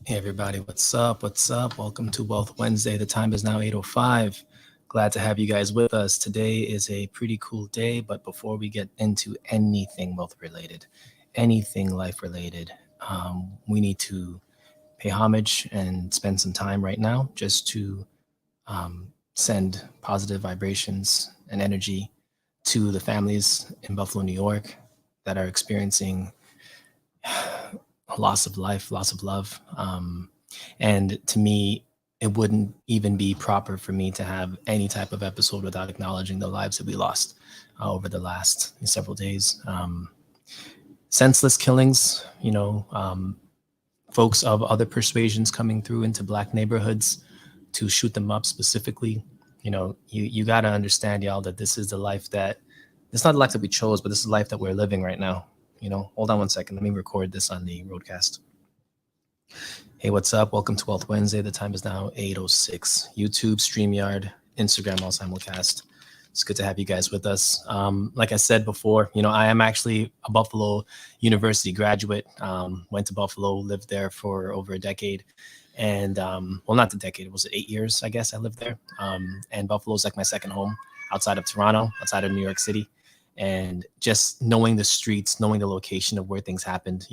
Hey everybody, what's up? What's up? Welcome to Wealth Wednesday. The time is now 8:05. Glad to have you guys with us. Today is a pretty cool day, but before we get into anything wealth related, anything life related, we need to pay homage and spend some time right now just to send positive vibrations and energy to the families in Buffalo, New York that are experiencing loss of life, loss of love. And to me, it wouldn't even be proper for me to have any type of episode without acknowledging the lives that we lost over the last several days. Senseless killings, folks of other persuasions coming through into Black neighborhoods to shoot them up specifically. You got to understand, y'all, that this is the life that, it's not the life that we chose, but this is the life that we're living right now. Hold on one second. Let me record this on the roadcast. Hey, what's up? Welcome to Wealth Wednesday. The time is now 8:06. YouTube, StreamYard, Instagram, all simulcast. It's good to have you guys with us. Like I said before, I am actually a Buffalo University graduate. Went to Buffalo, lived there for over a decade. And, well, not the decade, it was 8 years, I guess I lived there. And Buffalo is like my second home outside of Toronto, outside of New York City. And just knowing the streets, knowing the location of where things happened,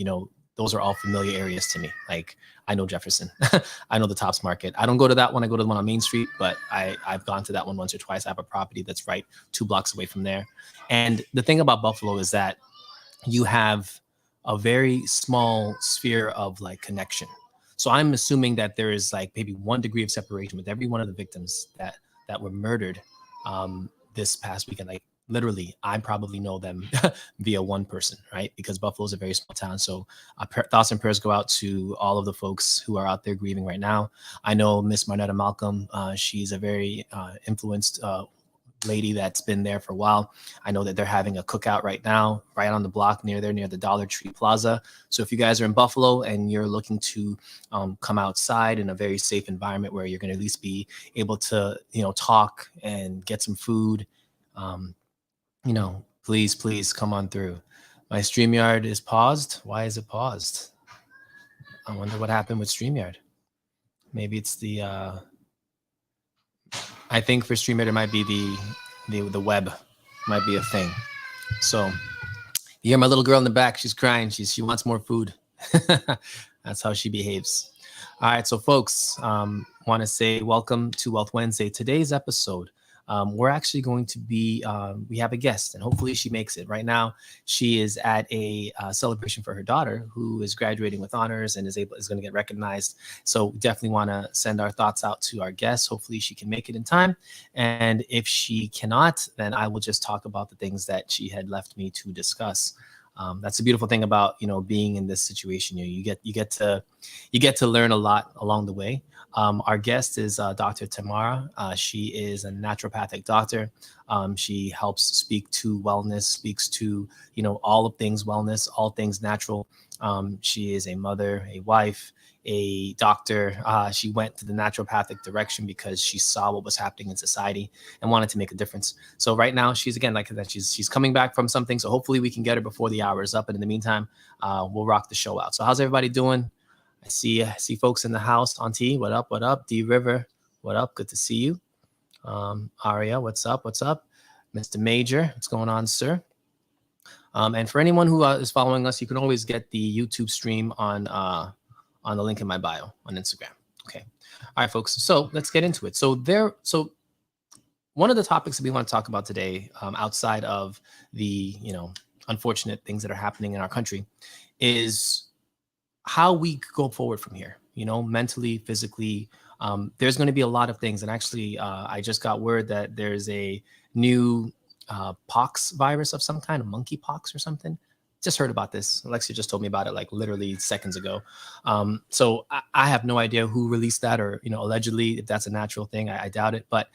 those are all familiar areas to me. Like, I know Jefferson. I know the Tops Market. I don't go to that one. I go to the one on Main Street, but I've gone to that one once or twice. I have a property that's right 2 blocks away from there. And the thing about Buffalo is that you have a very small sphere of like connection. So I'm assuming that there is like maybe 1 degree of separation with every one of the victims that were murdered this past weekend. Like, literally, I probably know them via one person, right? Because Buffalo is a very small town. So thoughts and prayers go out to all of the folks who are out there grieving right now. I know Miss Marnetta Malcolm. She's a very influenced lady that's been there for a while. I know that they're having a cookout right now, right on the block near the Dollar Tree Plaza. So if you guys are in Buffalo and you're looking to come outside in a very safe environment where you're going to at least be able to, talk and get some food, please come on through. My StreamYard is paused. Why is it paused? I wonder what happened with StreamYard. Maybe it's the, I think for StreamYard, it might be the web might be a thing. So you hear my little girl in the back. She's crying. She wants more food. That's how she behaves. All right. So folks, want to say welcome to Wealth Wednesday. Today's episode, we're actually going to be, we have a guest and hopefully she makes it. Right now, she is at a celebration for her daughter who is graduating with honors and is going to get recognized. So definitely want to send our thoughts out to our guest. Hopefully she can make it in time. And if she cannot, then I will just talk about the things that she had left me to discuss. That's the beautiful thing about, being in this situation. You get to learn a lot along the way. Our guest is Dr. Tamorah. She is a naturopathic doctor. She helps speak to wellness, speaks to, all of things wellness, all things natural. She is a mother, a wife, a doctor. She went to the naturopathic direction because she saw what was happening in society and wanted to make a difference. So right now, she's again like that. She's coming back from something. So hopefully we can get her before the hour is up. And in the meantime, we'll rock the show out. So how's everybody doing? I see folks in the house. Auntie, what up? What up? D River, what up? Good to see you. Aria, what's up? What's up? Mr. Major, what's going on, sir? And for anyone who is following us, you can always get the YouTube stream on the link in my bio on Instagram. Okay. All right, folks. So let's get into it. So one of the topics that we want to talk about today, outside of the, unfortunate things that are happening in our country, is how we go forward from here, mentally, physically. There's going to be a lot of things. And actually, I just got word that there's a new pox virus of some kind, of monkeypox or something. Just heard about this. Alexia just told me about it like literally seconds ago. So I have no idea who released that or, allegedly, if that's a natural thing. I doubt it. But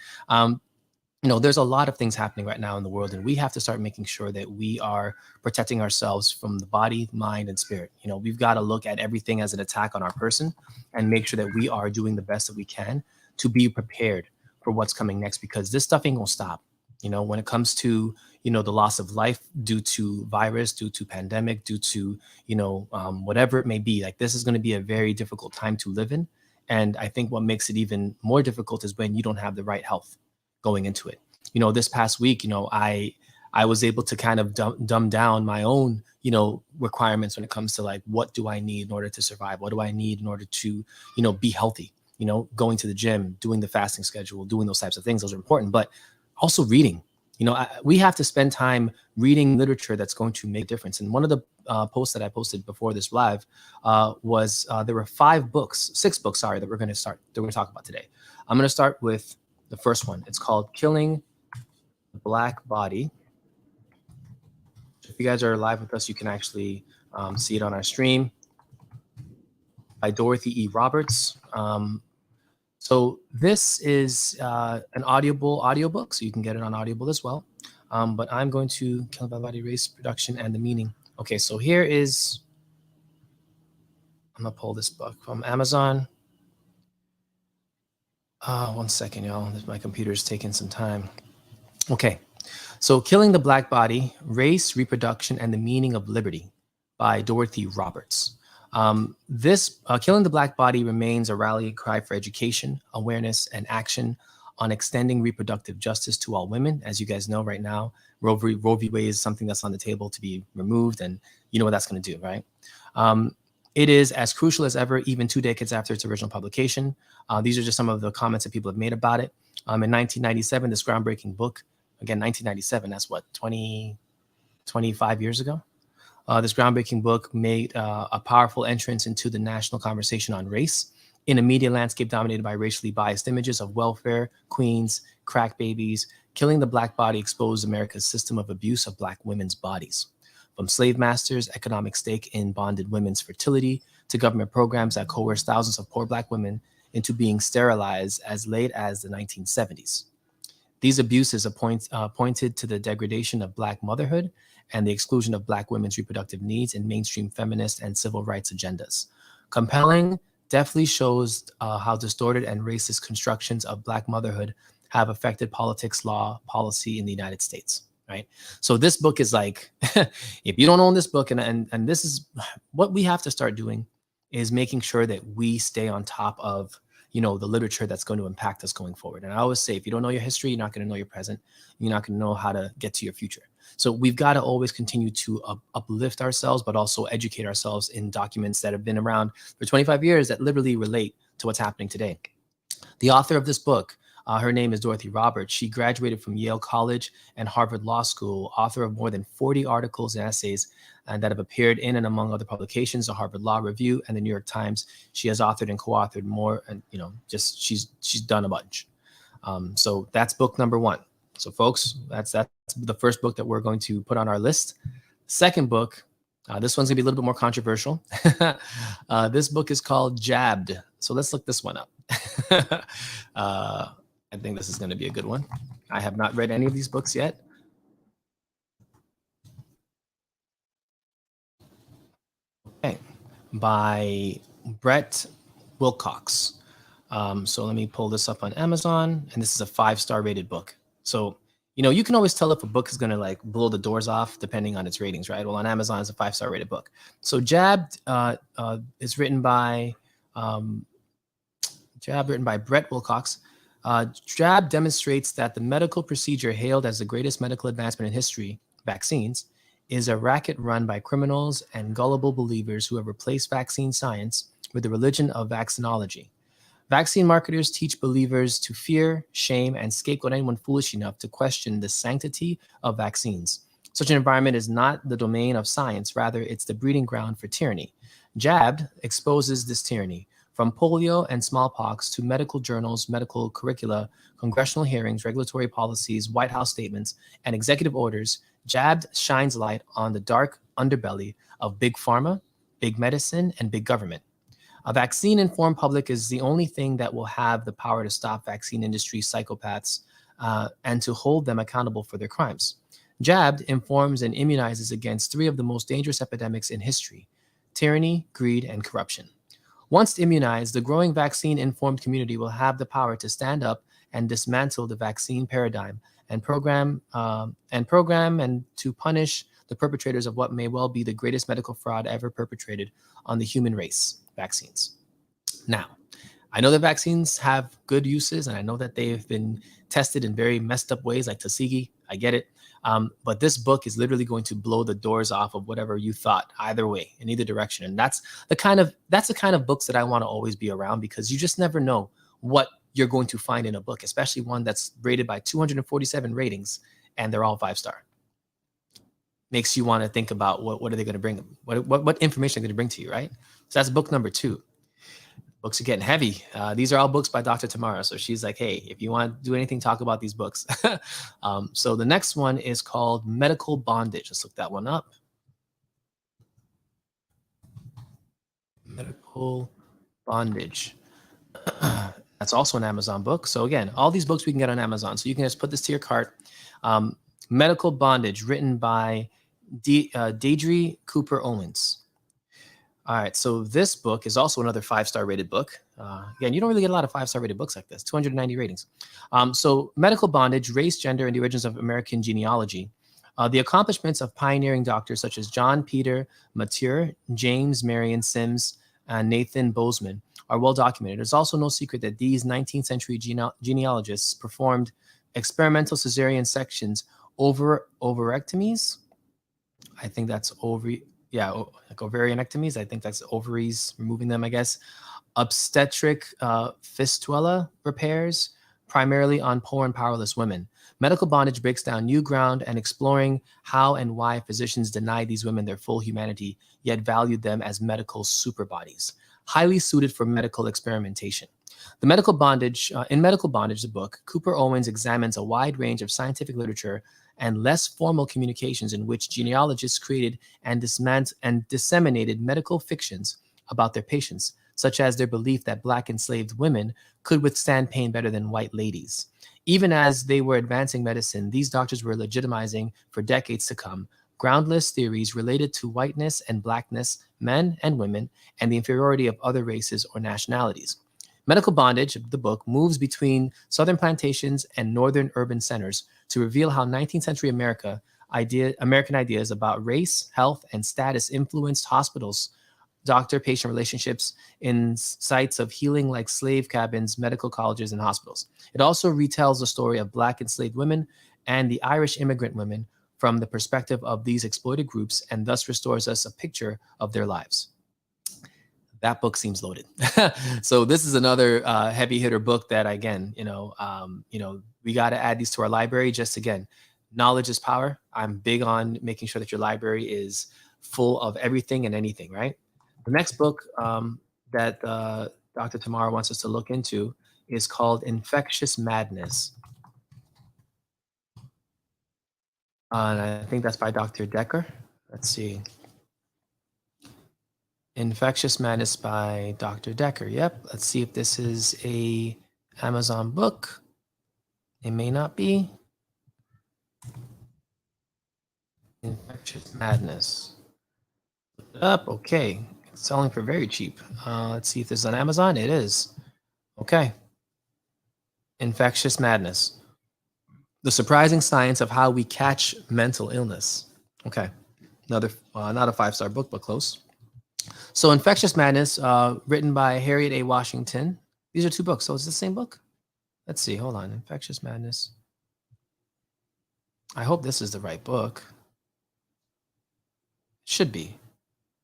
there's a lot of things happening right now in the world, and we have to start making sure that we are protecting ourselves from the body, mind, and spirit. We've got to look at everything as an attack on our person and make sure that we are doing the best that we can to be prepared for what's coming next, because this stuff ain't gonna stop. When it comes to, the loss of life due to virus, due to pandemic, due to, whatever it may be. Like, this is going to be a very difficult time to live in. And I think what makes it even more difficult is when you don't have the right health going into it. This past week, I was able to kind of dumb down my own, requirements when it comes to like, what do I need in order to survive? What do I need in order to, be healthy? Going to the gym, doing the fasting schedule, doing those types of things. Those are important, but also reading. We have to spend time reading literature that's going to make a difference. And one of the posts that I posted before this live was there were 6 books, that we're going to talk about today. I'm going to start with the first one. It's called Killing the Black Body. If you guys are live with us, you can actually see it on our stream, by Dorothy E. Roberts. So this is an audiobook, so you can get it on Audible as well. But I'm going to Kill the Black Body, Race, Production, and the Meaning. Okay, so here is, I'm gonna pull this book from Amazon. 1 second, y'all. My computer's taking some time. Okay, so Killing the Black Body, Race, Reproduction, and the Meaning of Liberty by Dorothy Roberts. This Killing the Black Body remains a rallying cry for education, awareness, and action on extending reproductive justice to all women. As you guys know right now, Roe v. Wade is something that's on the table to be removed, and you know what that's going to do, right? It is as crucial as ever, even 2 decades after its original publication. These are just some of the comments that people have made about it. In 1997, this groundbreaking book, again, 1997, that's what, 25 years ago? This groundbreaking book made a powerful entrance into the national conversation on race in a media landscape dominated by racially biased images of welfare, queens, crack babies. Killing the Black Body exposed America's system of abuse of Black women's bodies, from slave masters' economic stake in bonded women's fertility to government programs that coerced thousands of poor Black women into being sterilized as late as the 1970s. These abuses pointed to the degradation of Black motherhood and the exclusion of Black women's reproductive needs in mainstream feminist and civil rights agendas. Compelling, deftly shows how distorted and racist constructions of Black motherhood have affected politics, law, policy in the United States, right? So this book is like, if you don't own this book, and this is what we have to start doing, is making sure that we stay on top of the literature that's going to impact us going forward. And I always say, if you don't know your history, you're not going to know your present. You're not going to know how to get to your future. So we've got to always continue to uplift ourselves, but also educate ourselves in documents that have been around for 25 years that literally relate to what's happening today. The author of this book, her name is Dorothy Roberts. She graduated from Yale College and Harvard Law School, author of more than 40 articles and essays that have appeared in and among other publications, the Harvard Law Review and the New York Times. She has authored and co-authored more, and just she's done a bunch. So that's book number 1. So folks, that's the first book that we're going to put on our list. Second book, this one's gonna be a little bit more controversial. This book is called Jabbed. So let's look this one up. I think this is going to be a good one. I have not read any of these books yet. Okay, by Brett Wilcox. So let me pull this up on Amazon, and this is a 5-star rated book. So, you can always tell if a book is going to like blow the doors off depending on its ratings, right? Well, on Amazon, it's a 5-star rated book. So Jabbed is written by Brett Wilcox. Jabbed demonstrates that the medical procedure hailed as the greatest medical advancement in history, vaccines, is a racket run by criminals and gullible believers who have replaced vaccine science with the religion of vaccinology. Vaccine marketers teach believers to fear, shame, and scapegoat anyone foolish enough to question the sanctity of vaccines. Such an environment is not the domain of science, rather it's the breeding ground for tyranny. Jabbed exposes this tyranny, from polio and smallpox to medical journals, medical curricula, congressional hearings, regulatory policies, White House statements, and executive orders. Jabbed shines light on the dark underbelly of big pharma, big medicine, and big government. A vaccine-informed public is the only thing that will have the power to stop vaccine industry psychopaths and to hold them accountable for their crimes. Jabbed informs and immunizes against 3 of the most dangerous epidemics in history: tyranny, greed, and corruption. Once immunized, the growing vaccine-informed community will have the power to stand up and dismantle the vaccine paradigm and to punish the perpetrators of what may well be the greatest medical fraud ever perpetrated on the human race: vaccines. Now, I know that vaccines have good uses, and I know that they've been tested in very messed up ways, like Tuskegee. I get it. But this book is literally going to blow the doors off of whatever you thought, either way, in either direction. And that's the kind of books that I want to always be around, because you just never know what you're going to find in a book, especially one that's rated by 247 ratings and they're all 5-star. Makes you want to think about what are they going to bring? What information are they going to bring to you, right? So that's book number 2. Books are getting heavy. These are all books by Dr. Tamorah. So she's like, hey, if you want to do anything, talk about these books. So the next one is called Medical Bondage. Let's look that one up. Medical Bondage. That's also an Amazon book. So again, all these books we can get on Amazon. So you can just put this to your cart. Medical Bondage, written by Deirdre Cooper Owens. All right, so this book is also another 5-star rated book. Again, you don't really get a lot of 5-star rated books like this, 290 ratings. So Medical Bondage, Race, Gender, and the Origins of American Genealogy. The accomplishments of pioneering doctors such as John Peter Mature, James Marion Sims, and Nathan Bozeman are well documented. There's also no secret that these 19th century genealogists performed experimental cesarean sections over ovarectomies. I think that's like ovarianectomies. I think that's ovaries, removing them, I guess. Obstetric fistula repairs, primarily on poor and powerless women. Medical Bondage breaks down new ground and exploring how and why physicians denied these women their full humanity, yet valued them as medical superbodies, highly suited for medical experimentation. In Medical Bondage, the book, Cooper Owens examines a wide range of scientific literature and less formal communications in which genealogists created and disseminated medical fictions about their patients, such as their belief that Black enslaved women could withstand pain better than white ladies. Even as they were advancing medicine, these doctors were legitimizing for decades to come groundless theories related to whiteness and Blackness, men and women, and the inferiority of other races or nationalities. Medical Bondage, the book, moves between southern plantations and northern urban centers to reveal how 19th century American ideas about race, health, and status influenced hospitals, doctor-patient relationships in sites of healing like slave cabins, medical colleges, and hospitals. It also retells the story of Black enslaved women and the Irish immigrant women from the perspective of these exploited groups, and thus restores us a picture of their lives. That book seems loaded. So this is another heavy hitter book that, again, we got to add these to our library. Just again, knowledge is power. I'm big on making sure that your library is full of everything and anything, right? The next book that Dr. Tamorah wants us to look into is called Infectious Madness. And I think that's by Dr. Decker. Let's see. Infectious Madness by Dr. Decker. Yep. Let's see if this is a Amazon book. It may not be. Infectious Madness. Look it up. Okay. It's selling for very cheap. Let's see if this is on Amazon. It is. Okay. Infectious Madness. The surprising science of how we catch mental illness. Okay. Another, not a 5-star book, but close. So Infectious Madness, written by Harriet A. Washington. These are 2 books. So it's the same book? Let's see. Hold on. Infectious Madness. I hope this is the right book. Should be.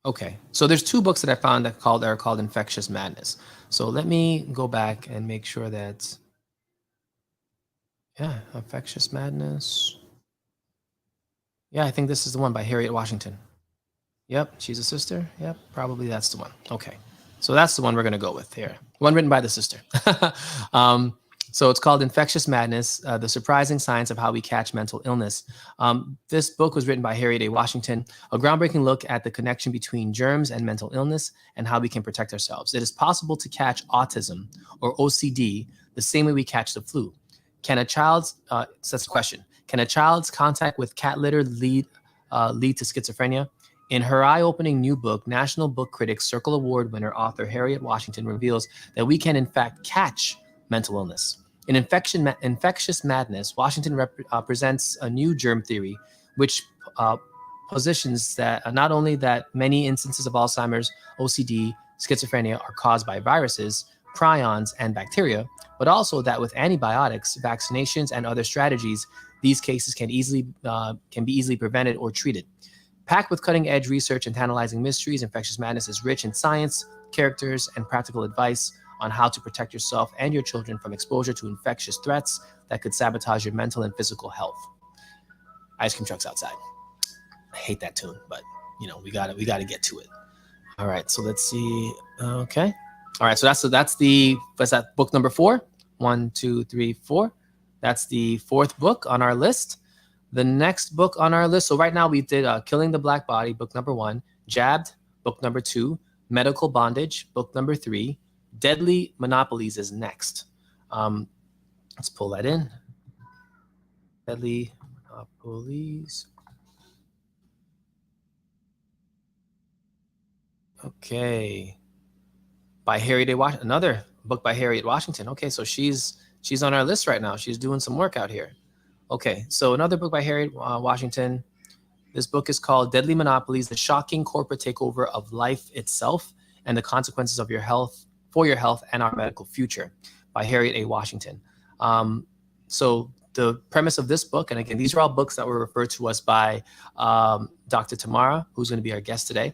Okay. So there's 2 books that I found that are called Infectious Madness. So let me go back and make sure that, yeah, Infectious Madness. Yeah, I think this is the one by Harriet Washington. Yep, she's a sister. Yep, probably that's the one. Okay, so that's the one we're going to go with here. One written by the sister. So it's called Infectious Madness, The Surprising Science of How We Catch Mental Illness. This book was written by Harriet A. Washington, a groundbreaking look at the connection between germs and mental illness and how we can protect ourselves. It is possible to catch autism or OCD the same way we catch the flu. Can a child's, so that's the question, can a child's contact with cat litter lead to schizophrenia? In her eye-opening new book, National Book Critics Circle Award winner author Harriet Washington reveals that we can in fact catch mental illness. In Infectious Madness, Washington presents a new germ theory, which uh, positions that not only that many instances of Alzheimer's, OCD, schizophrenia are caused by viruses, prions, and bacteria, but also that with antibiotics, vaccinations, and other strategies, these cases can be easily prevented or treated. Packed with cutting-edge research and tantalizing mysteries, Infectious Madness is rich in science, characters, and practical advice on how to protect yourself and your children from exposure to infectious threats that could sabotage your mental and physical health. Ice cream truck's outside. I hate that tune, but we got to get to it. All right, so let's see. Okay. All right, so what's that, book number 4? 1, 2, 3, 4. That's the 4th book on our list. The next book on our list. So right now we did Killing the Black Body, book number 1. Jabbed, book number 2. Medical Bondage, book number 3. Deadly Monopolies is next. Let's pull that in. Deadly Monopolies. Okay. By Harriet A. Washington. Another book by Harriet Washington. Okay, so she's on our list right now. She's doing some work out here. Okay, so another book by Harriet Washington. This book is called Deadly Monopolies, The Shocking Corporate Takeover of Life Itself and the Consequences of Your Health for Your Health and Our Medical Future by Harriet A. Washington. So the premise of this book, and again, these are all books that were referred to us by Dr. Tamorah, who's going to be our guest today.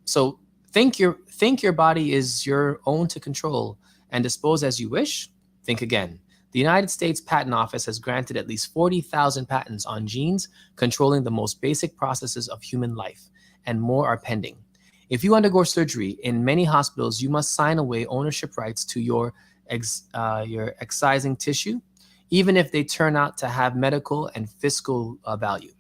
So think your body is your own to control and dispose as you wish. Think again. The United States Patent Office has granted at least 40,000 patents on genes controlling the most basic processes of human life, and more are pending. If you undergo surgery in many hospitals, you must sign away ownership rights to your excising tissue, even if they turn out to have medical and fiscal value.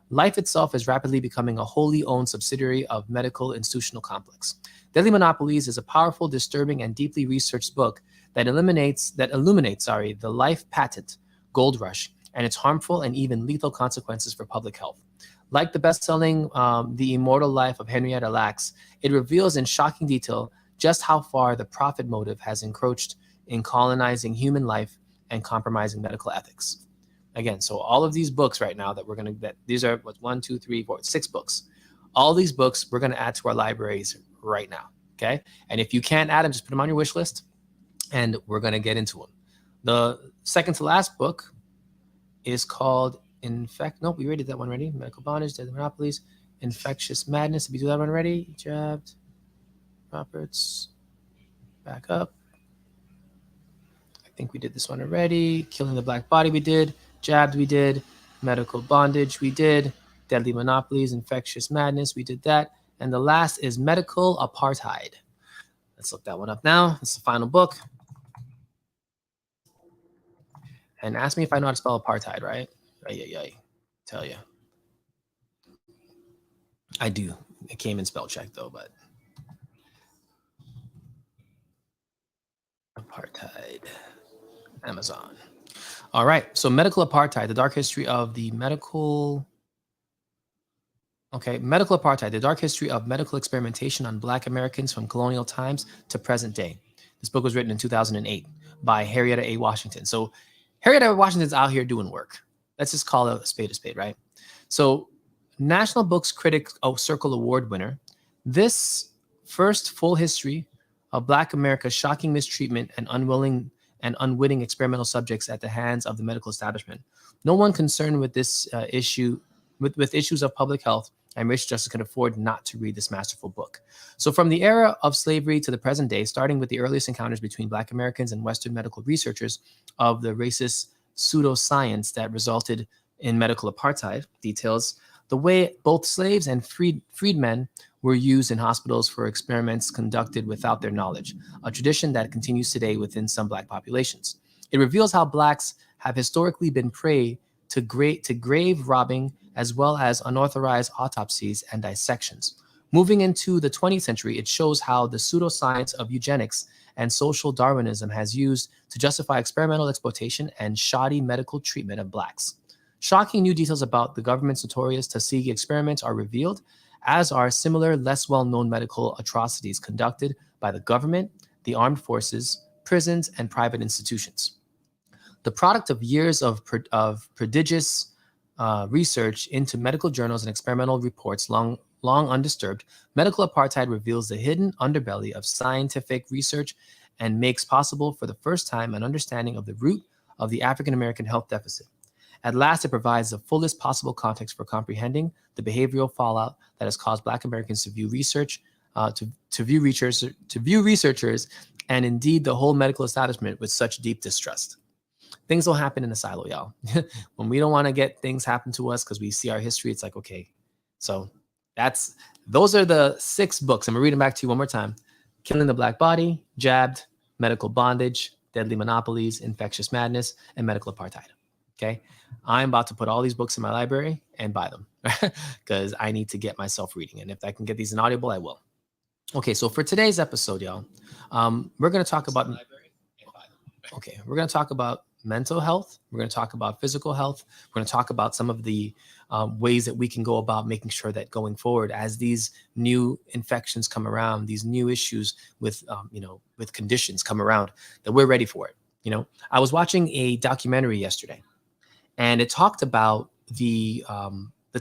Life itself is rapidly becoming a wholly owned subsidiary of medical institutional complex. Deadly Monopolies is a powerful, disturbing, and deeply researched book that illuminates the life patent gold rush and its harmful and even lethal consequences for public health. Like the best-selling The Immortal Life of Henrietta Lacks, it reveals in shocking detail just how far the profit motive has encroached in colonizing human life and compromising medical ethics. Again, so all of these books right now these are 1, 2, 3, 4, 6 books. All these books we're going to add to our libraries right now, okay? And if you can't add them, just put them on your wish list, and we're going to get into them. The second to last book is called we already did that one already. Medical Bondage, Deadly Monopolies, Infectious Madness. Did we do that one already? Jabbed, Roberts, back up. I think we did this one already. Killing the Black Body we did. Jabbed we did. Medical Bondage we did. Deadly Monopolies, Infectious Madness, we did that. And the last is Medical Apartheid. Let's look that one up now. It's the final book. And ask me if I know how to spell apartheid, right? Tell you. I do. It came in spell check though, but apartheid. Amazon. All right. So Medical Apartheid, the dark history of the medical Apartheid, the dark history of medical experimentation on Black Americans from colonial times to present day. This book was written in 2008 by Harrietta A. Washington. So Harrietta A. Washington's out here doing work. Let's just call it a spade, right? So National Books Critics Circle Award winner, this first full history of Black America's shocking mistreatment and unwitting experimental subjects at the hands of the medical establishment. No one concerned with this issue, with issues of public health and racial justice can afford not to read this masterful book. So from the era of slavery to the present day, starting with the earliest encounters between Black Americans and Western medical researchers of the racist pseudoscience that resulted in medical apartheid, details the way both slaves and freedmen were used in hospitals for experiments conducted without their knowledge, a tradition that continues today within some Black populations. It reveals how Blacks have historically been prey to grave robbing, as well as unauthorized autopsies and dissections. Moving into the 20th century, it shows how the pseudoscience of eugenics and social Darwinism has used to justify experimental exploitation and shoddy medical treatment of Blacks. Shocking new details about the government's notorious Tuskegee experiments are revealed, as are similar, less well-known medical atrocities conducted by the government, the armed forces, prisons, and private institutions. The product of years of prodigious research into medical journals and experimental reports, long undisturbed, medical apartheid reveals the hidden underbelly of scientific research and makes possible for the first time an understanding of the root of the African American health deficit. At last, it provides the fullest possible context for comprehending the behavioral fallout that has caused Black Americans to view researchers, and indeed the whole medical establishment with such deep distrust. Things don't happen in a silo, y'all. When we don't want to get things happen to us because we see our history, it's like, okay. So those are the 6 books. I'm gonna read them back to you one more time. Killing the Black Body, Jabbed, Medical Bondage, Deadly Monopolies, Infectious Madness, and Medical Apartheid. Okay. I'm about to put all these books in my library and buy them because I need to get myself reading. And if I can get these in Audible, I will. Okay. So for today's episode, y'all, we're going to talk about, we're going to talk about mental health. We're going to talk about physical health. We're going to talk about some of the ways that we can go about making sure that going forward, as these new infections come around, these new issues with, with conditions come around, that we're ready for it. I was watching a documentary yesterday, and it talked about the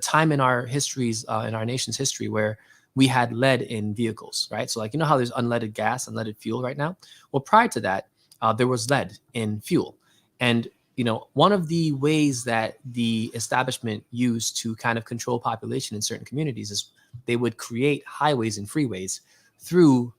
time in our histories, in our nation's history, where we had lead in vehicles, right? So like, how there's unleaded gas, unleaded fuel right now? Well, prior to that, there was lead in fuel. And, one of the ways that the establishment used to kind of control population in certain communities is they would create highways and freeways through,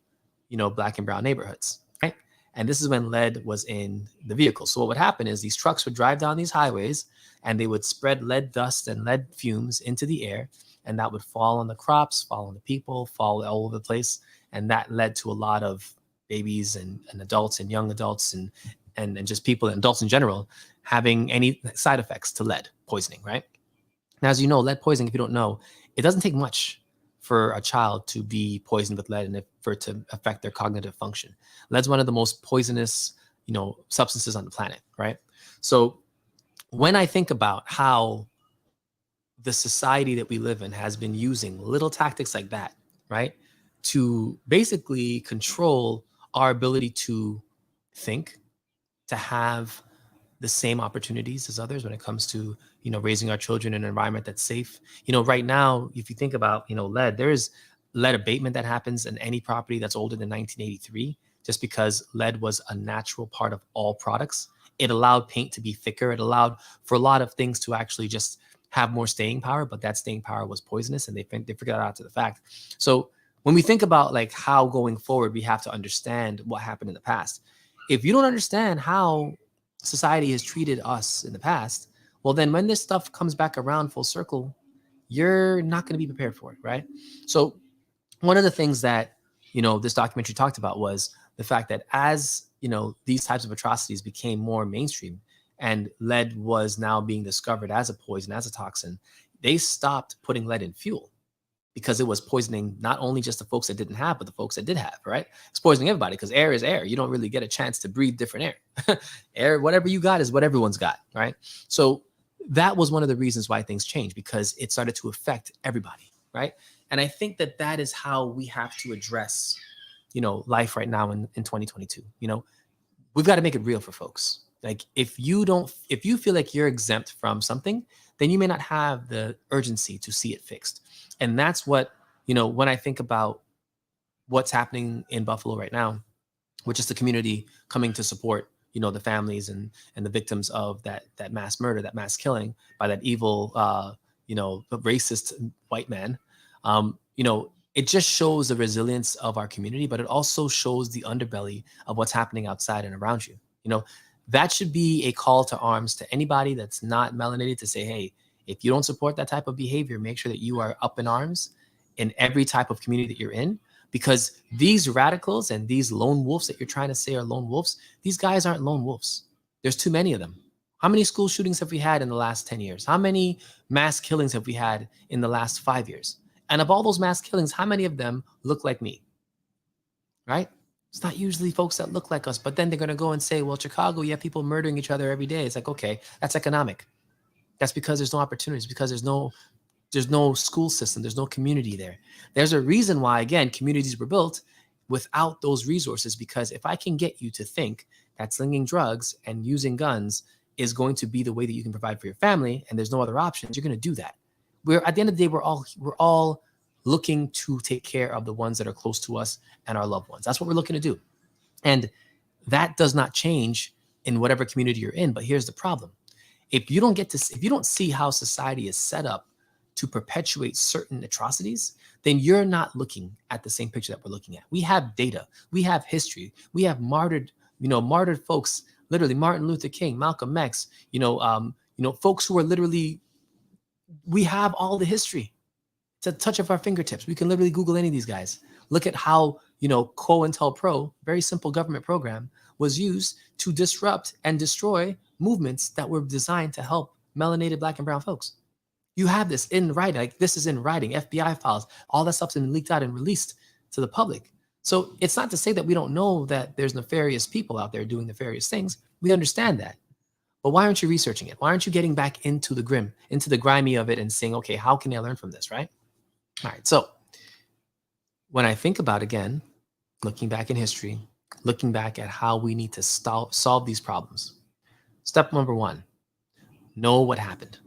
Black and brown neighborhoods, right? And this is when lead was in the vehicle. So what would happen is these trucks would drive down these highways and they would spread lead dust and lead fumes into the air. And that would fall on the crops, fall on the people, fall all over the place. And that led to a lot of babies and adults and young adults and just people and adults in general having any side effects to lead poisoning, right? Now, as you know, lead poisoning, if you don't know, it doesn't take much for a child to be poisoned with lead and for it to affect their cognitive function. Lead's one of the most poisonous, substances on the planet, right? So when I think about how the society that we live in has been using little tactics like that, right, to basically control our ability to think, to have the same opportunities as others when it comes to, raising our children in an environment that's safe. Right now, if you think about, lead, there is lead abatement that happens in any property that's older than 1983, just because lead was a natural part of all products. It allowed paint to be thicker. It allowed for a lot of things to actually just have more staying power, but that staying power was poisonous, and they figured that out to the fact. So when we think about like how going forward, we have to understand what happened in the past. If you don't understand how society has treated us in the past, well, then when this stuff comes back around full circle, you're not going to be prepared for it, right? So one of the things that, this documentary talked about was the fact that as, these types of atrocities became more mainstream and lead was now being discovered as a poison, as a toxin, they stopped putting lead in fuel because it was poisoning not only just the folks that didn't have, but the folks that did have, right? It's poisoning everybody because air is air. You don't really get a chance to breathe different air. Air, whatever you got is what everyone's got, right? So that was one of the reasons why things changed, because it started to affect everybody, right? And I think that that is how we have to address, life right now in 2022. We've got to make it real for folks. Like if you feel like you're exempt from something, then you may not have the urgency to see it fixed. And that's what, when I think about what's happening in Buffalo right now, which is the community coming to support, the families and the victims of that mass murder, that mass killing by that evil, racist white man. It just shows the resilience of our community, but it also shows the underbelly of what's happening outside and around you. That should be a call to arms to anybody that's not melanated to say, hey, if you don't support that type of behavior, make sure that you are up in arms in every type of community that you're in, because these radicals and these lone wolves that you're trying to say are lone wolves, these guys aren't lone wolves. There's too many of them. How many school shootings have we had in the last 10 years? How many mass killings have we had in the last 5 years? And of all those mass killings, how many of them look like me? Right? It's not usually folks that look like us, but then they're going to go and say, well, Chicago, you have people murdering each other every day. It's like, okay, that's economic. That's because there's no opportunities, because there's no school system. There's no community there. There's a reason why, again, communities were built without those resources, because if I can get you to think that slinging drugs and using guns is going to be the way that you can provide for your family, and there's no other options, you're going to do that. We're at the end of the day, we're all looking to take care of the ones that are close to us and our loved ones. That's what we're looking to do. And that does not change in whatever community you're in. But here's the problem. If you don't see how society is set up to perpetuate certain atrocities, then you're not looking at the same picture that we're looking at. We have data, we have history, we have martyred folks, literally Martin Luther King, Malcolm X, folks who are literally, we have all the history. It's a touch of our fingertips. We can literally Google any of these guys. Look at how, COINTELPRO, very simple government program, was used to disrupt and destroy movements that were designed to help melanated Black and brown folks. You have this in writing. Like, this is in writing, FBI files, all that stuff's been leaked out and released to the public. So it's not to say that we don't know that there's nefarious people out there doing nefarious things. We understand that. But why aren't you researching it? Why aren't you getting back into the grimy of it and saying, okay, how can I learn from this, right? All right, so when I think about, again, looking back in history, looking back at how we need to solve these problems, step number one, know what happened.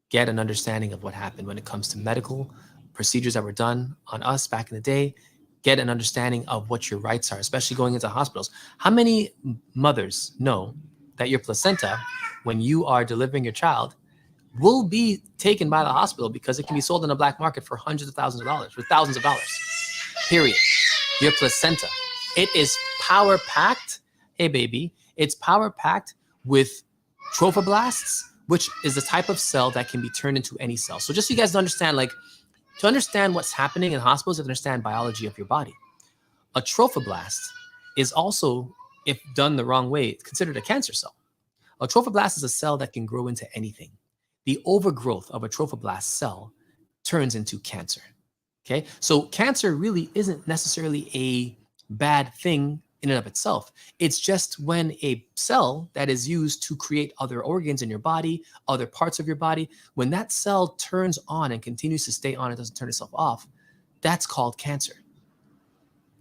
Get an understanding of what happened when it comes to medical procedures that were done on us back in the day. Get an understanding of what your rights are, especially going into hospitals. How many mothers know that your placenta, when you are delivering your child, will be taken by the hospital because it can be sold in the black market for hundreds of thousands of dollars, for thousands of dollars, period. Your placenta, it is power packed. Hey, baby, it's power packed with trophoblasts, which is the type of cell that can be turned into any cell. So just so you guys understand, to understand what's happening in hospitals, you have to understand biology of your body. A trophoblast is also, if done the wrong way, considered a cancer cell. A trophoblast is a cell that can grow into anything. The overgrowth of a trophoblast cell turns into cancer. Okay, so cancer really isn't necessarily a bad thing in and of itself. It's just when a cell that is used to create other organs in your body, other parts of your body, when that cell turns on and continues to stay on, it doesn't turn itself off, that's called cancer.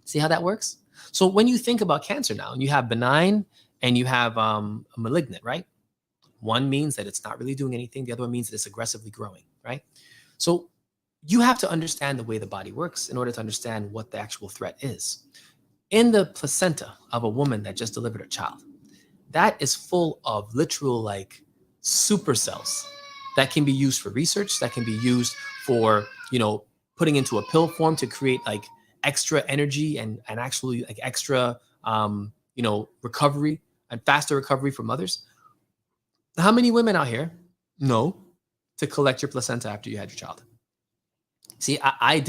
See how that works? So when you think about cancer now, you have benign and you have malignant, right? One means that it's not really doing anything. The other one means that it's aggressively growing, right? So you have to understand the way the body works in order to understand what the actual threat is. In the placenta of a woman that just delivered a child, that is full of literal super cells that can be used for research, that can be used for, putting into a pill form to create extra energy and actually extra, recovery and faster recovery for mothers. How many women out here know to collect your placenta after you had your child? See, I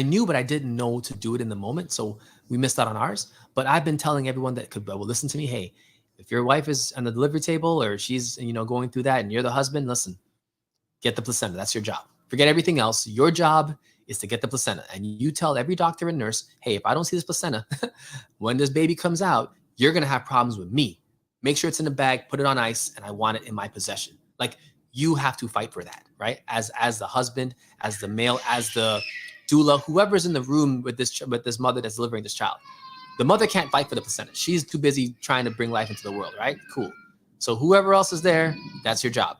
knew, but I didn't know to do it in the moment. So we missed out on ours. But I've been telling everyone that will listen to me, hey, if your wife is on the delivery table or she's, going through that and you're the husband, listen, get the placenta. That's your job. Forget everything else. Your job is to get the placenta. And you tell every doctor and nurse, hey, if I don't see this placenta, when this baby comes out, you're going to have problems with me. Make sure it's in the bag, put it on ice, and I want it in my possession. You have to fight for that, right? As the husband, as the male, as the doula, whoever's in the room with this mother that's delivering this child. The mother can't fight for the placenta. She's too busy trying to bring life into the world, right? Cool. So whoever else is there, that's your job.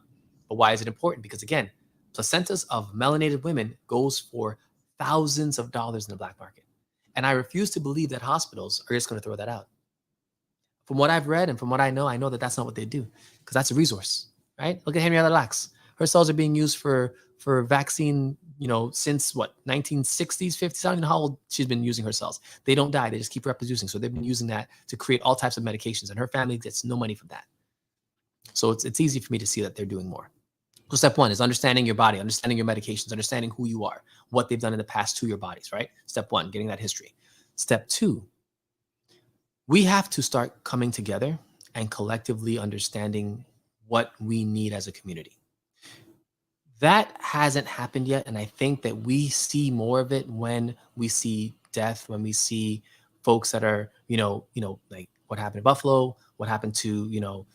But why is it important? Because again, placentas of melanated women goes for thousands of dollars in the black market. And I refuse to believe that hospitals are just going to throw that out. From what I've read and from what I know that that's not what they do, because that's a resource. Right? Look at Henrietta Lacks. Her cells are being used for vaccine, since 1960s, 50s. I don't know how old she's been using her cells. They don't die. They just keep reproducing. So they've been using that to create all types of medications. And her family gets no money from that. So it's easy for me to see that they're doing more. So step one is understanding your body, understanding your medications, understanding who you are, what they've done in the past to your bodies, right? Step one, getting that history. Step two, we have to start coming together and collectively understanding what we need as a community. That hasn't happened yet. And I think that we see more of it when we see death, when we see folks that are, like what happened in Buffalo, what happened to,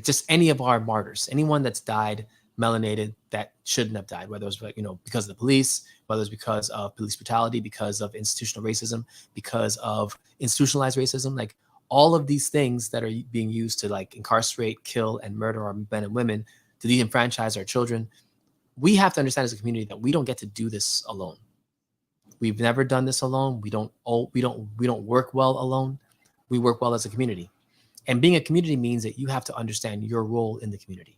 just any of our martyrs, anyone that's died melanated that shouldn't have died, whether it was, because of the police, whether it's because of police brutality, because of institutional racism, because of institutionalized racism, all of these things that are being used to like incarcerate, kill, and murder our men and women, to disenfranchise our children. We have to understand as a community that we don't get to do this alone. We've never done this alone. We don't work well alone. We work well as a community. And being a community means that you have to understand your role in the community.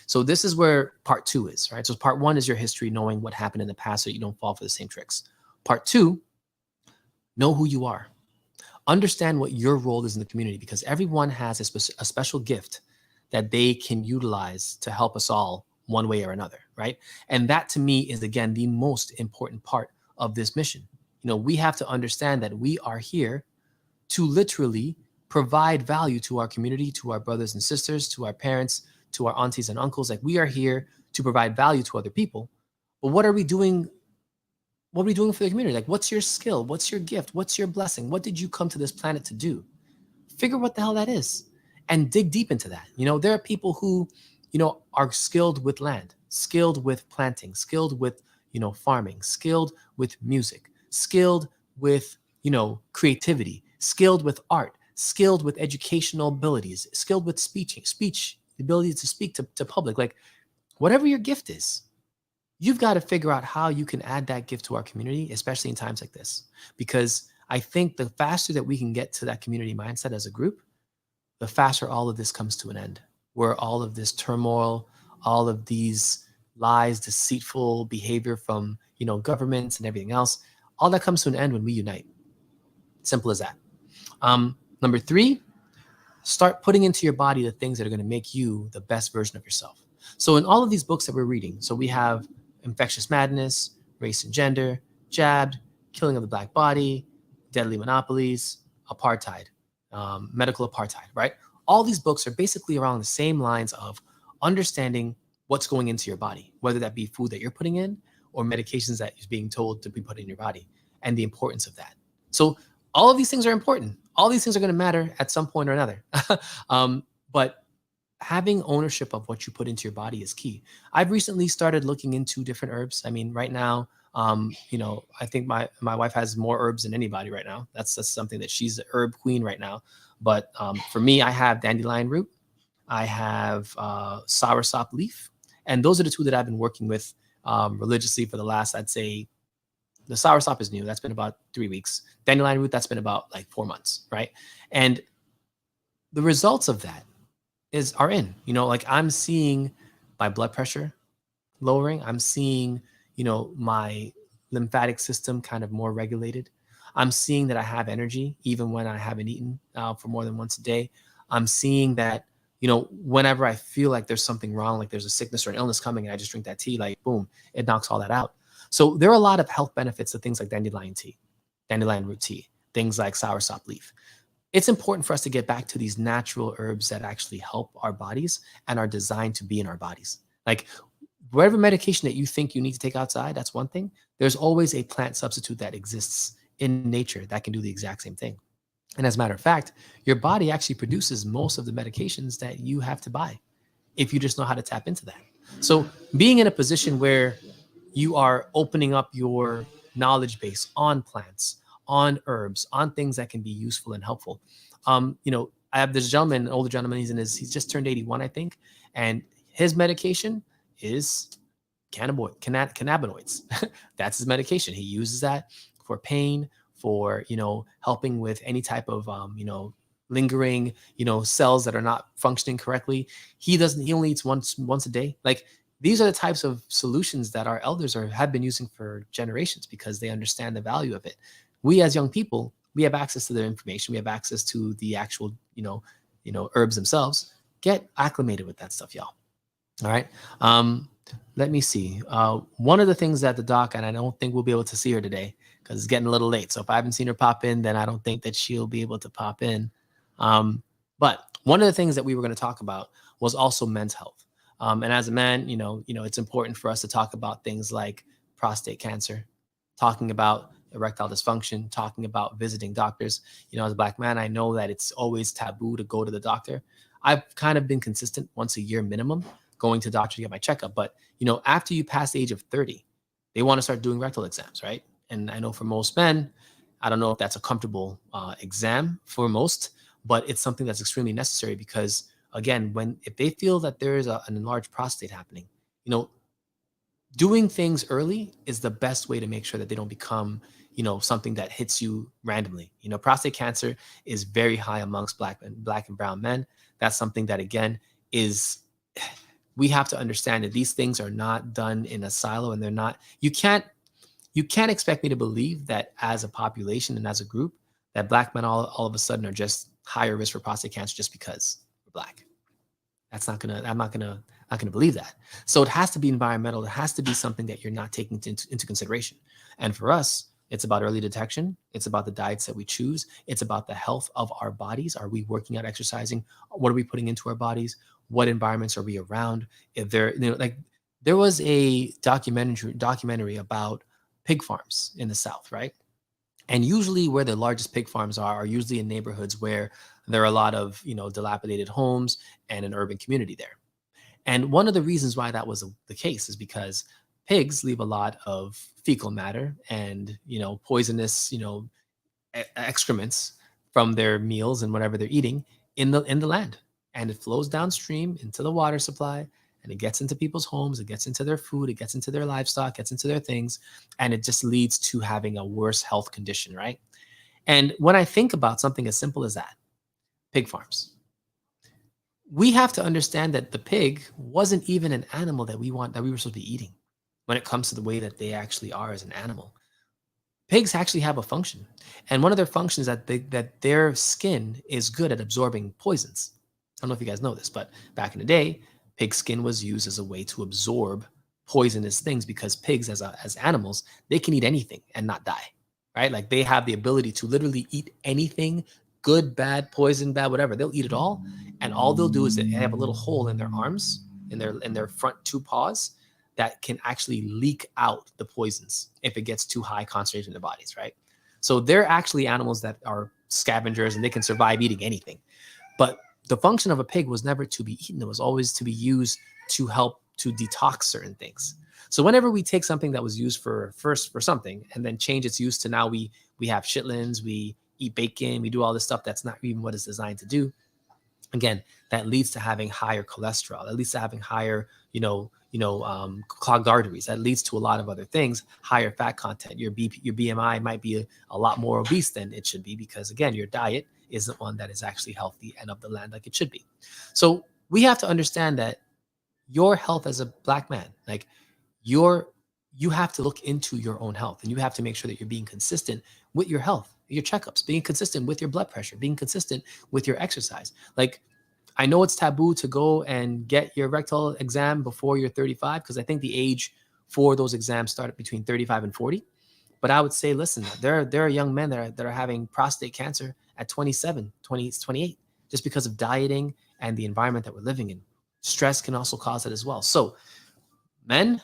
So this is where part 2 is, right? So part 1 is your history, knowing what happened in the past so you don't fall for the same tricks. Part 2, know who you are. Understand what your role is in the community, because everyone has a special gift that they can utilize to help us all one way or another, right? And that to me is, again, the most important part of this mission. You know, we have to understand that we are here to literally provide value to our community, to our brothers and sisters, to our parents, to our aunties and uncles. Like, we are here to provide value to other people. But what are we doing? What are we doing for the community? Like, what's your skill? What's your gift? What's your blessing? What did you come to this planet to do? Figure what the hell that is and dig deep into that. You know, there are people who, you know, are skilled with land, skilled with planting, skilled with, you know, farming, skilled with music, skilled with, you know, creativity, skilled with art, skilled with educational abilities, skilled with speech, the ability to speak to public. Like, whatever your gift is, you've got to figure out how you can add that gift to our community, especially in times like this. Because I think the faster that we can get to that community mindset as a group, the faster all of this comes to an end, where all of this turmoil, all of these lies, deceitful behavior from, you know, governments and everything else, all that comes to an end when we unite. Simple as that. Number 3, start putting into your body the things that are going to make you the best version of yourself. So in all of these books that we're reading, so we have Infectious Madness, Race and Gender, Jabbed, Killing of the Black Body, Deadly Monopolies, Apartheid, Medical Apartheid, right? All these books are basically around the same lines of understanding what's going into your body, whether that be food that you're putting in or medications that you're being told to be put in your body, and the importance of that. So all of these things are important. All these things are going to matter at some point or another. But having ownership of what you put into your body is key. I've recently started looking into different herbs. I mean, right now, you know, I think my wife has more herbs than anybody right now. That's something that she's the herb queen right now. But for me, I have dandelion root, I have soursop leaf, and those are the 2 that I've been working with religiously for the last, I'd say, the soursop is new. That's been about 3 weeks. Dandelion root, that's been about like 4 months, right? And the results of that are in, you know, like, I'm seeing my blood pressure lowering. I'm seeing, you know, my lymphatic system kind of more regulated. I'm seeing that I have energy even when I haven't eaten for more than once a day. I'm seeing that, you know, whenever I feel like there's something wrong, like there's a sickness or an illness coming, and I just drink that tea, like, boom, it knocks all that out. So there are a lot of health benefits to things like dandelion tea, dandelion root tea, things like soursop leaf. It's important for us to get back to these natural herbs that actually help our bodies and are designed to be in our bodies. Like, whatever medication that you think you need to take outside, that's one thing. There's always a plant substitute that exists in nature that can do the exact same thing. And as a matter of fact, your body actually produces most of the medications that you have to buy if you just know how to tap into that. So being in a position where you are opening up your knowledge base on plants, on herbs, on things that can be useful and helpful. You know, I have this gentleman, an older gentleman, he's just turned 81, I think. And his medication is cannabinoids. That's his medication. He uses that for pain, for, you know, helping with any type of, you know, lingering, you know, cells that are not functioning correctly. He only eats once a day. Like, these are the types of solutions that our elders have been using for generations because they understand the value of it. We as young people, we have access to their information. We have access to the actual, you know, herbs themselves. Get acclimated with that stuff, y'all. All right. Let me see. One of the things that the doc, and I don't think we'll be able to see her today because it's getting a little late. So if I haven't seen her pop in, then I don't think that she'll be able to pop in. But one of the things that we were going to talk about was also men's health. And as a man, you know, it's important for us to talk about things like prostate cancer, talking about erectile dysfunction, talking about visiting doctors. You know, as a Black man, I know that it's always taboo to go to the doctor. I've kind of been consistent once a year minimum going to the doctor to get my checkup. But, you know, after you pass the age of 30, they want to start doing rectal exams, right? And I know for most men, I don't know if that's a comfortable exam for most, but it's something that's extremely necessary because, again, if they feel that there is an enlarged prostate happening, you know, doing things early is the best way to make sure that they don't become, something that hits you randomly. Prostate cancer is very high amongst black and brown men. That's something that, again, is we have to understand that these things are not done in a silo, and they're not. You can't expect me to believe that as a population and as a group that black men all of a sudden are just higher risk for prostate cancer just because we're black. I'm not gonna believe that. So it has to be environmental. It has to be something that you're not taking into consideration. And for us, it's about early detection. It's about the diets that we choose. It's about the health of our bodies. Are we working out, exercising? What are we putting into our bodies? What environments are we around? If there was a documentary about pig farms in the South, right? And usually where the largest pig farms are usually in neighborhoods where there are a lot of, dilapidated homes and an urban community there. And one of the reasons why that was the case is because pigs leave a lot of fecal matter and, poisonous, excrements from their meals and whatever they're eating in the land. And it flows downstream into the water supply, and it gets into people's homes, it gets into their food, it gets into their livestock, gets into their things, and it just leads to having a worse health condition, right? And when I think about something as simple as that, pig farms, we have to understand that the pig wasn't even an animal that we were supposed to be eating when it comes to the way that they actually are as an animal. Pigs actually have a function, and one of their functions is that their skin is good at absorbing poisons. I don't know if you guys know this, but back in the day, pig skin was used as a way to absorb poisonous things because pigs, as animals, they can eat anything and not die, right? Like they have the ability to literally eat anything, good, bad, poison, bad, whatever. They'll eat it all, and all they'll do is they have a little hole in their arms, in their front two paws, that can actually leak out the poisons if it gets too high concentration in their bodies, right? So they're actually animals that are scavengers, and they can survive eating anything. But the function of a pig was never to be eaten. It was always to be used to help to detox certain things. So whenever we take something that was used for something and then change its use to now we have chitlins, we eat bacon, we do all this stuff that's not even what it's designed to do. Again, that leads to having higher cholesterol. That leads to having higher, clogged arteries. That leads to a lot of other things, higher fat content. Your BMI might be a lot more obese than it should be because, again, your diet isn't one that is actually healthy and of the land like it should be. So we have to understand that your health as a black man, like you have to look into your own health, and you have to make sure that you're being consistent with your health, your checkups, being consistent with your blood pressure, being consistent with your exercise. Like, I know it's taboo to go and get your rectal exam before you're 35, because I think the age for those exams start at between 35 and 40. But I would say, listen, there are young men that are having prostate cancer at 27, 20, 28, just because of dieting and the environment that we're living in. Stress can also cause it as well. So, men,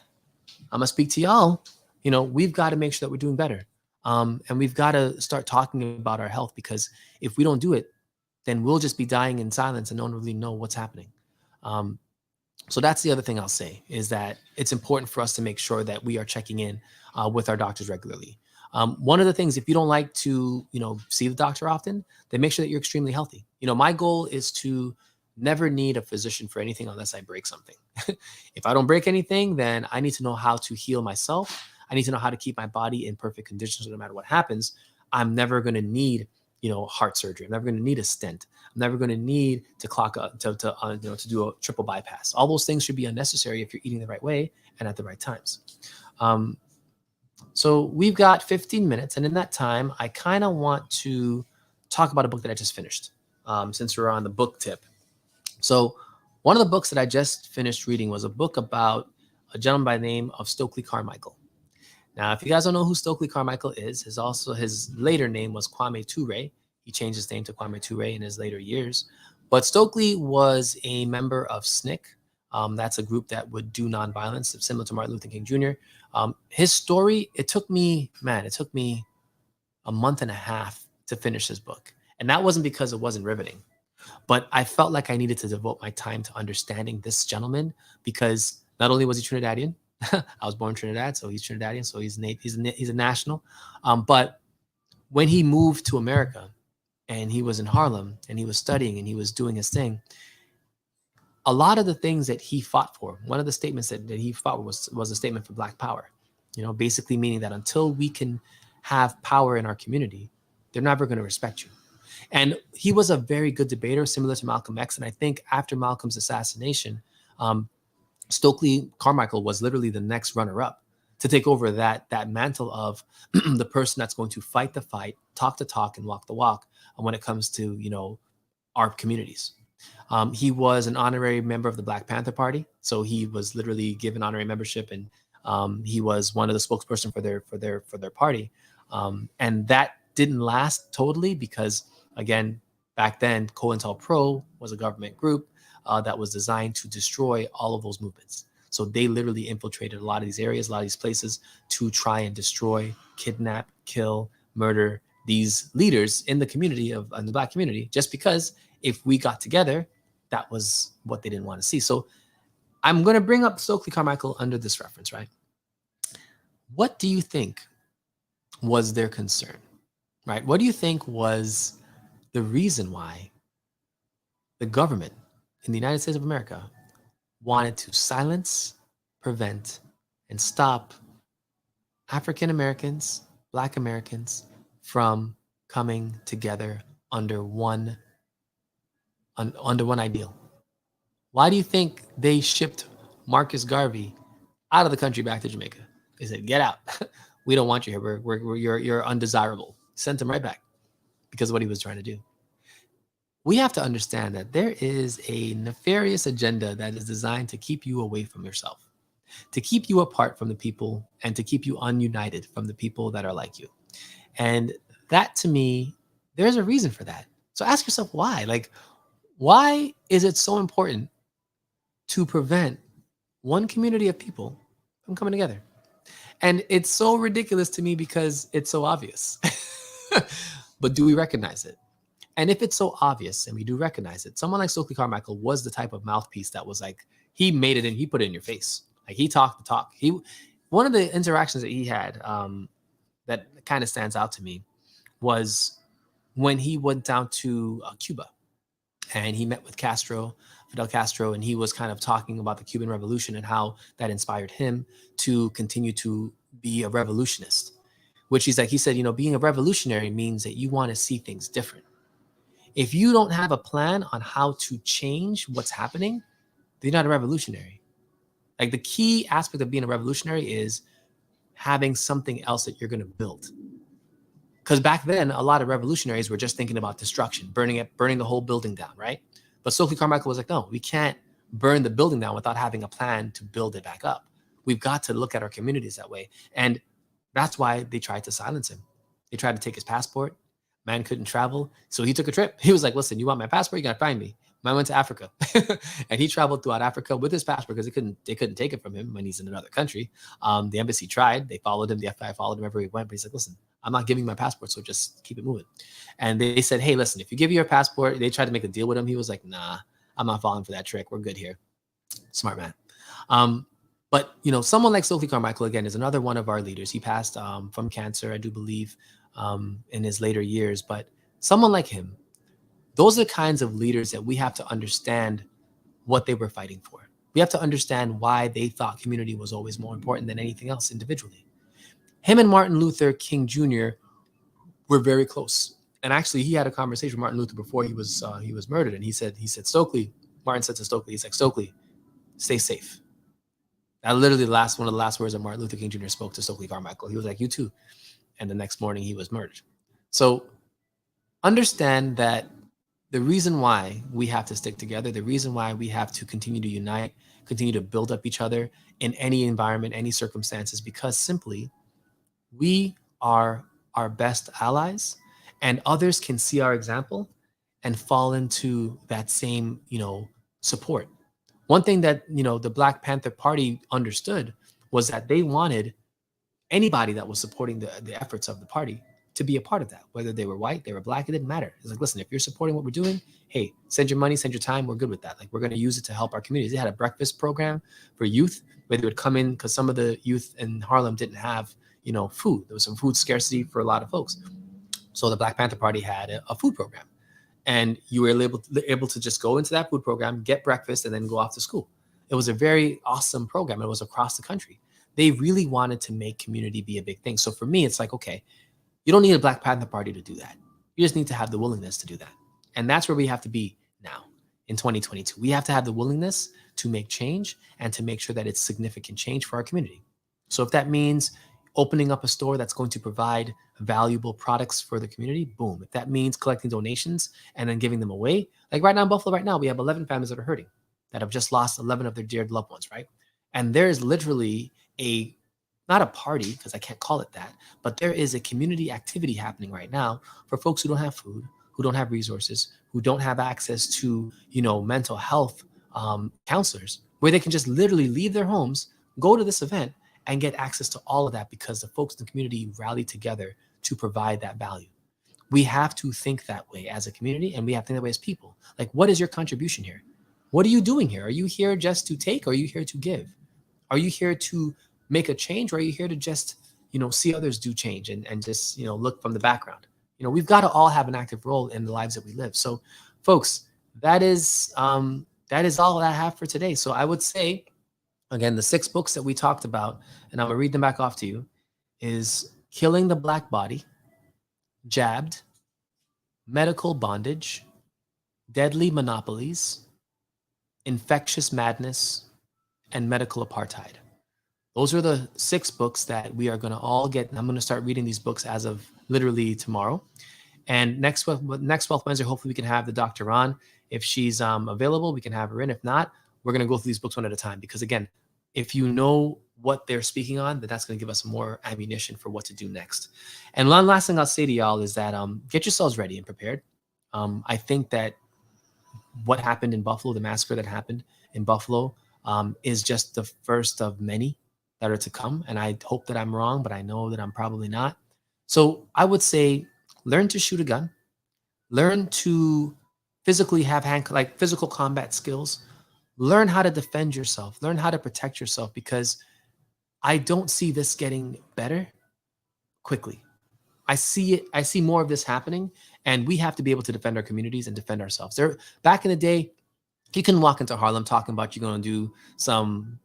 I'm gonna speak to y'all. We've got to make sure that we're doing better, and we've got to start talking about our health, because if we don't do it, then we'll just be dying in silence and no one really know what's happening. So that's the other thing I'll say, is that it's important for us to make sure that we are checking in with our doctors regularly. One of the things, if you don't like to, see the doctor often, then make sure that you're extremely healthy. My goal is to never need a physician for anything unless I break something. If I don't break anything, then I need to know how to heal myself. I need to know how to keep my body in perfect condition, so no matter what happens, I'm never going to need, heart surgery. I'm never going to need a stent. I'm never going to need to to do a triple bypass. All those things should be unnecessary if you're eating the right way and at the right times. So we've got 15 minutes, and in that time, I kind of want to talk about a book that I just finished, since we're on the book tip. So one of the books that I just finished reading was a book about a gentleman by the name of Stokely Carmichael. Now, if you guys don't know who Stokely Carmichael is, his later name was Kwame Ture. He changed his name to Kwame Ture in his later years. But Stokely was a member of SNCC. That's a group that would do nonviolence, similar to Martin Luther King Jr. His story, it took me a month and a half to finish this book. And that wasn't because it wasn't riveting, but I felt like I needed to devote my time to understanding this gentleman, because not only was he Trinidadian, I was born in Trinidad, so he's Trinidadian, so he's a national. But when he moved to America, and he was in Harlem and he was studying and he was doing his thing, a lot of the things that he fought for, one of the statements that he fought was a statement for Black power, basically meaning that until we can have power in our community, they're never going to respect you. And he was a very good debater, similar to Malcolm X. And I think after Malcolm's assassination, Stokely Carmichael was literally the next runner-up to take over that mantle of the person that's going to fight the fight, talk the talk, and walk the walk when it comes to our communities. He was an honorary member of the Black Panther Party, so he was literally given honorary membership, and he was one of the spokesperson for their party. And that didn't last totally because, again, back then, COINTELPRO was a government group that was designed to destroy all of those movements. So they literally infiltrated a lot of these areas, a lot of these places to try and destroy, kidnap, kill, murder these leaders in the community in the Black community, just because if we got together, that was what they didn't want to see. So I'm going to bring up Stokely Carmichael under this reference, right? What do you think was their concern, right? What do you think was the reason why the government in the United States of America wanted to silence, prevent, and stop African Americans, Black Americans from coming together under one ideal? Why do you think they shipped Marcus Garvey out of the country back to Jamaica? They said, "Get out. We don't want you here. You're undesirable." Sent him right back because of what he was trying to do. We have to understand that there is a nefarious agenda that is designed to keep you away from yourself, to keep you apart from the people, and to keep you ununited from the people that are like you. And that, to me, there's a reason for that. So ask yourself why. Like, why is it so important to prevent one community of people from coming together? And it's so ridiculous to me because it's so obvious. But do we recognize it? And if it's so obvious and we do recognize it, someone like Stokely Carmichael was the type of mouthpiece that was like, he made it in, he put it in your face. Like, he talked the talk. One of the interactions that he had that kind of stands out to me was when he went down to Cuba and he met with Fidel Castro, and he was kind of talking about the Cuban Revolution and how that inspired him to continue to be a revolutionist, which he said, being a revolutionary means that you want to see things different. If you don't have a plan on how to change what's happening, then you're not a revolutionary. Like, the key aspect of being a revolutionary is having something else that you're going to build. Because back then, a lot of revolutionaries were just thinking about destruction, burning the whole building down, right? But Stokely Carmichael was like, no, we can't burn the building down without having a plan to build it back up. We've got to look at our communities that way. And that's why they tried to silence him. They tried to take his passport. Man couldn't travel. So he took a trip. He was like, listen, you want my passport? You got to find me. Man went to Africa. And he traveled throughout Africa with his passport because they couldn't take it from him when he's in another country. The embassy tried. They followed him. The FBI followed him everywhere he went. But he's like, listen, I'm not giving my passport, so just keep it moving. And they said, hey, listen, if you give your passport, they tried to make a deal with him. He was like, nah, I'm not falling for that trick. We're good here. Smart man. But, someone like Stokely Carmichael, again, is another one of our leaders. He passed from cancer, I do believe, in his later years. But someone like him, those are the kinds of leaders that we have to understand what they were fighting for. We have to understand why they thought community was always more important than anything else individually. Him and Martin Luther King Jr. were very close. And actually, he had a conversation with Martin Luther before he was murdered. And he said, Stokely, Martin said to Stokely, he's like, Stokely, stay safe. That literally one of the last words that Martin Luther King Jr. spoke to Stokely Carmichael. He was like, you too. And the next morning he was murdered. So understand that the reason why we have to stick together, the reason why we have to continue to unite, continue to build up each other in any environment, any circumstances, because simply we are our best allies, and others can see our example and fall into that same, support. One thing that, the Black Panther Party understood was that they wanted anybody that was supporting the efforts of the party to be a part of that, whether they were white, they were Black, it didn't matter. It's like, listen, if you're supporting what we're doing, hey, send your money, send your time, we're good with that. Like, we're going to use it to help our communities. They had a breakfast program for youth where they would come in, because some of the youth in Harlem didn't have, food. There was some food scarcity for a lot of folks. So the Black Panther Party had a food program, and you were able to just go into that food program, get breakfast, and then go off to school. It was a very awesome program. It was across the country. They really wanted to make community be a big thing. So for me, it's like, okay, you don't need a Black Panther Party to do that. You just need to have the willingness to do that. And that's where we have to be now in 2022. We have to have the willingness to make change and to make sure that it's significant change for our community. So if that means opening up a store that's going to provide valuable products for the community, boom. If that means collecting donations and then giving them away, like right now in Buffalo, right now, we have 11 families that are hurting, that have just lost 11 of their dear loved ones, right? And there is literally not a party, because I can't call it that, but there is a community activity happening right now for folks who don't have food, who don't have resources, who don't have access to, mental health counselors, where they can just literally leave their homes, go to this event, and get access to all of that because the folks in the community rally together to provide that value. We have to think that way as a community, and we have to think that way as people. Like, what is your contribution here? What are you doing here? Are you here just to take, or are you here to give? Are you here to make a change, or are you here to just, see others do change and just, look from the background? We've got to all have an active role in the lives that we live. So, folks, that is all that I have for today. So I would say, again, the 6 books that we talked about, and I'm gonna read them back off to you, is Killing the Black Body, Jabbed, Medical Bondage, Deadly Monopolies, Infectious Madness, and Medical Apartheid. Those are the 6 books that we are going to all get. I'm going to start reading these books as of literally tomorrow. And next Wealth Wednesday, hopefully we can have the doctor on. If she's available, we can have her in. If not, we're going to go through these books one at a time. Because again, if you know what they're speaking on, then that's going to give us more ammunition for what to do next. And one last thing I'll say to y'all is that get yourselves ready and prepared. I think that what happened in Buffalo, the massacre that happened in Buffalo, is just the first of many that are to come. And I hope that I'm wrong, but I know that I'm probably not. So I would say, learn to shoot a gun, learn to physically have physical combat skills, learn how to defend yourself, learn how to protect yourself, because I don't see this getting better quickly. I see more of this happening, and we have to be able to defend our communities and defend ourselves. Back in the day, you couldn't walk into Harlem talking about you're going to do some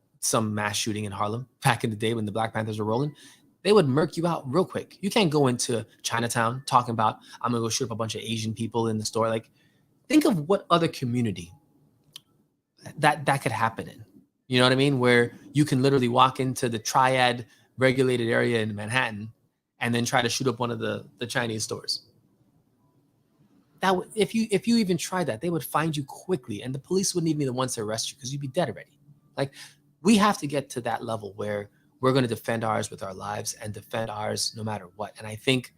mass shooting in Harlem. Back in the day when the Black Panthers were rolling, they would murk you out real quick. You can't go into Chinatown talking about, I'm going to go shoot up a bunch of Asian people in the store. Like, think of what other community that could happen in. You know what I mean? Where you can literally walk into the triad regulated area in Manhattan and then try to shoot up one of the Chinese stores. If you even tried that, they would find you quickly, and the police wouldn't even be the ones to arrest you because you'd be dead already. Like, we have to get to that level where we're going to defend ours with our lives and defend ours no matter what. And I think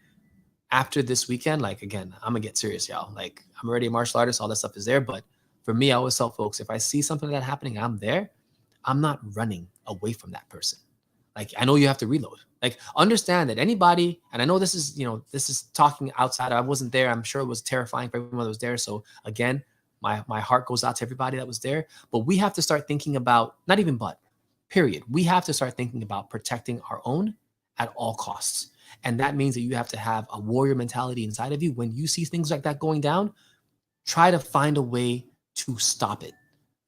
after this weekend, like, again, I'm gonna get serious, y'all. Like, I'm already a martial artist, all that stuff is there. But for me, I always tell folks, if I see something like that happening, I'm there. I'm not running away from that person. Like, I know you have to reload. Like, understand that anybody, and I know this is talking outside. I wasn't there. I'm sure it was terrifying for everyone that was there. So again, my heart goes out to everybody that was there. But we have to start thinking about, period. We have to start thinking about protecting our own at all costs. And that means that you have to have a warrior mentality inside of you. When you see things like that going down, try to find a way to stop it,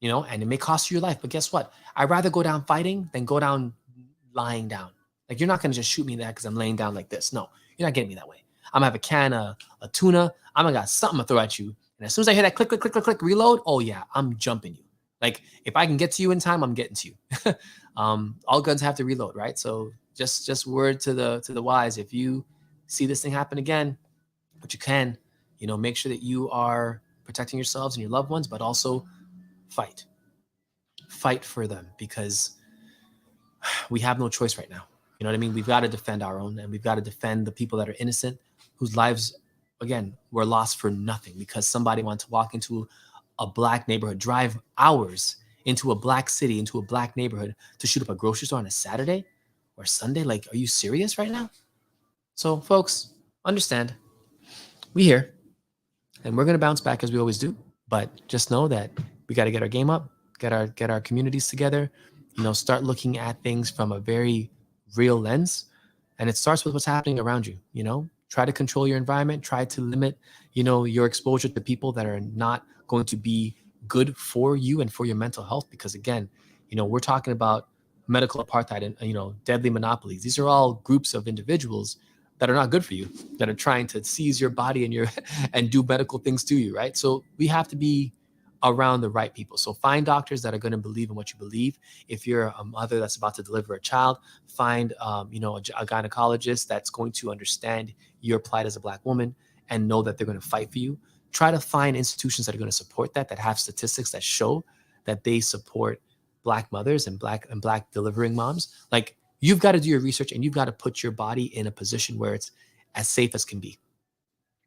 and it may cost you your life. But guess what? I'd rather go down fighting than go down lying down. Like, you're not going to just shoot me in that because I'm laying down like this. No, you're not getting me that way. I'm going to have a can of tuna. I'm going to got something to throw at you. And as soon as I hear that click, click, click, click, click, reload, oh yeah, I'm jumping you. Like, if I can get to you in time, I'm getting to you. All guns have to reload, right? So just word to the wise. If you see this thing happen again, but you can, make sure that you are protecting yourselves and your loved ones, but also fight for them, because we have no choice right now. You know what I mean? We've got to defend our own, and we've got to defend the people that are innocent, whose lives, again, were lost for nothing because somebody wanted to walk into a black neighborhood, drive hours into a black city, into a black neighborhood to shoot up a grocery store on a Saturday or Sunday. Like, are you serious right now? So, folks, understand, we here, and we're going to bounce back as we always do. But just know that we got to get our game up, get our communities together, start looking at things from a very real lens. And it starts with what's happening around you, Try to control your environment. Try to limit, your exposure to people that are not going to be good for you and for your mental health. Because again, we're talking about medical apartheid and, deadly monopolies. These are all groups of individuals that are not good for you, that are trying to seize your body and and do medical things to you, right? So we have to be around the right people. So find doctors that are going to believe in what you believe. If you're a mother that's about to deliver a child, find a gynecologist that's going to understand your plight as a Black woman and know that they're going to fight for you. Try to find institutions that are going to support that have statistics that show that they support Black mothers and Black delivering moms. Like, you've got to do your research, and you've got to put your body in a position where it's as safe as can be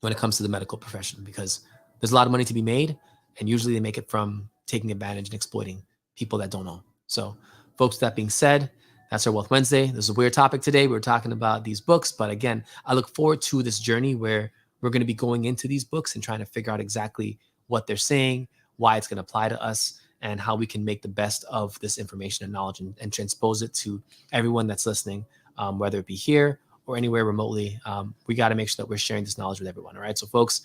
when it comes to the medical profession, because there's a lot of money to be made, and usually they make it from taking advantage and exploiting people that don't know. So, folks, that being said, that's our Wealth Wednesday. This is a weird topic today. We're talking about these books, but again, I look forward to this journey where we're going to be going into these books and trying to figure out exactly what they're saying, why it's going to apply to us, and how we can make the best of this information and knowledge and transpose it to everyone that's listening, whether it be here or anywhere remotely. We got to make sure that we're sharing this knowledge with everyone. All right. So, folks,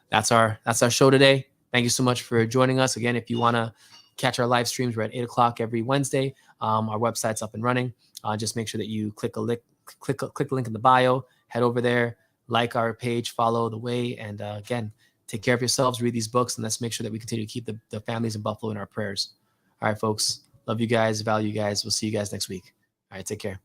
that's our show today. Thank you so much for joining us. Again, if you want to catch our live streams, we're at 8 o'clock every Wednesday. Our website's up and running. Just make sure that you click the link in the bio, head over there, like our page, follow the way. And again, take care of yourselves, read these books, and let's make sure that we continue to keep the families in Buffalo in our prayers. All right, folks. Love you guys. Value you guys. We'll see you guys next week. All right. Take care.